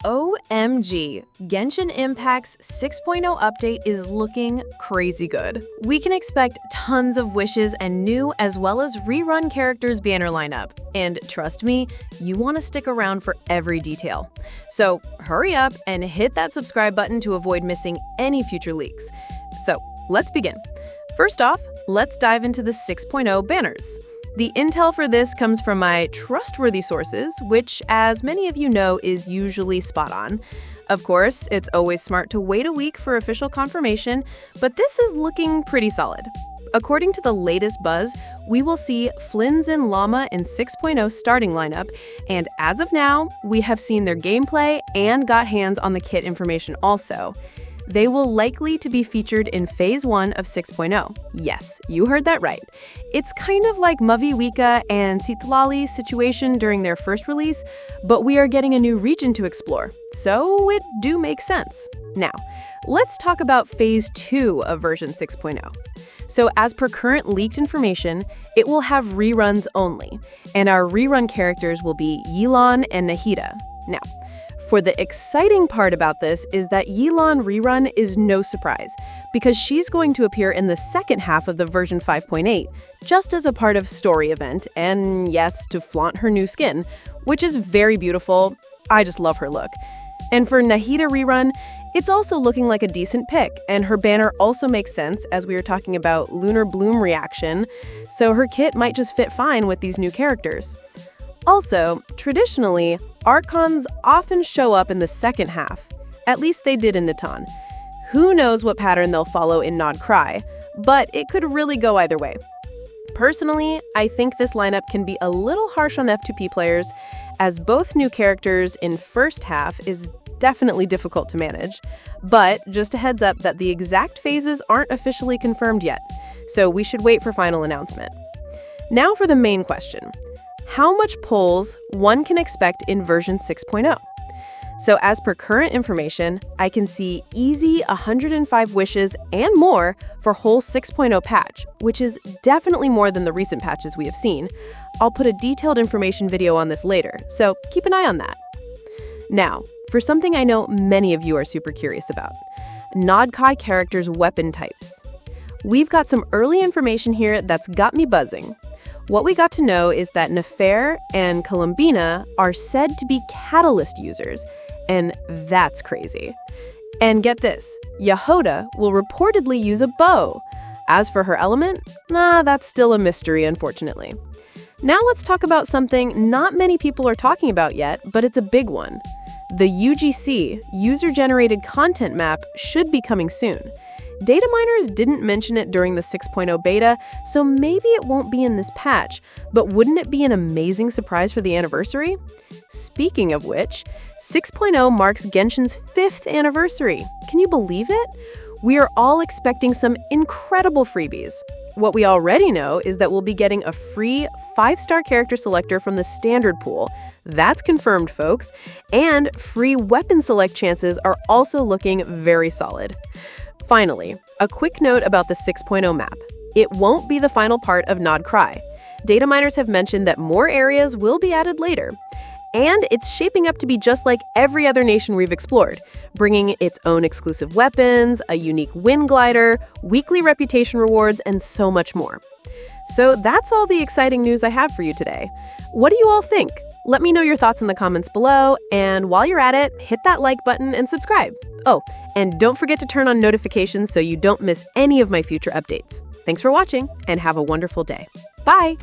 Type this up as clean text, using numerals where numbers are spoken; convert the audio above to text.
OMG, Genshin Impact's 6.0 update is looking crazy good. We can expect tons of wishes and new as well as rerun characters banner lineup. And trust me, you want to stick around for every detail. So hurry up and hit that subscribe button to avoid missing any future leaks. So let's begin. First off, let's dive into the 6.0 banners. The intel for this comes from my trustworthy sources, which, as many of you know, is usually spot on. Of course, it's always smart to wait a week for official confirmation, but this is looking pretty solid. According to the latest buzz, we will see Flins and Lauma in 6.0 starting lineup, and as of now, we have seen their gameplay and got hands on the kit information also. They will likely to be featured in Phase 1 of 6.0. Yes, you heard that right. It's kind of like Maviwika and Citlali situation during their first release, but we are getting a new region to explore, so it do make sense. Now, let's talk about Phase 2 of version 6.0. So as per current leaked information, it will have reruns only, and our rerun characters will be Yelan and Nahida. Now, for the exciting part about this is that Yelan rerun is no surprise, because she's going to appear in the second half of the version 5.8, just as a part of story event, and yes, to flaunt her new skin, which is very beautiful. I just love her look. And for Nahida rerun, it's also looking like a decent pick, and her banner also makes sense as we were talking about Lunar Bloom reaction, so her kit might just fit fine with these new characters. Also, traditionally, Archons often show up in the second half. At least they did in Natan. Who knows what pattern they'll follow in Nodcry, but it could really go either way. Personally, I think this lineup can be a little harsh on F2P players, as both new characters in first half is definitely difficult to manage. But just a heads up that the exact phases aren't officially confirmed yet, so we should wait for final announcement. Now for the main question. How much polls one can expect in version 6.0. So as per current information, I can see easy 105 wishes and more for whole 6.0 patch, which is definitely more than the recent patches we have seen. I'll put a detailed information video on this later, so keep an eye on that. Now, for something I know many of you are super curious about, Nodcry characters' weapon types. We've got some early information here that's got me buzzing. What we got to know is that Nefer and COLUMBINA are said to be catalyst users, and that's crazy. And get this, Yahoda will reportedly use a bow. As for her element, that's still a mystery, unfortunately. Now let's talk about something not many people are talking about yet, but it's a big one. The UGC, User-Generated Content Map, should be coming soon. Data miners didn't mention it during the 6.0 beta, so maybe it won't be in this patch, but wouldn't it be an amazing surprise for the anniversary? Speaking of which, 6.0 marks Genshin's 5th anniversary. Can you believe it? We are all expecting some incredible freebies. What we already know is that we'll be getting a free 5-star character selector from the standard pool. That's confirmed, folks. And free weapon select chances are also looking very solid. Finally, a quick note about the 6.0 map. It won't be the final part of Nodcry. Data miners have mentioned that more areas will be added later. And it's shaping up to be just like every other nation we've explored, bringing its own exclusive weapons, a unique wind glider, weekly reputation rewards, and so much more. So that's all the exciting news I have for you today. What do you all think? Let me know your thoughts in the comments below, and while you're at it, hit that like button and subscribe. Oh, and don't forget to turn on notifications so you don't miss any of my future updates. Thanks for watching, and have a wonderful day. Bye!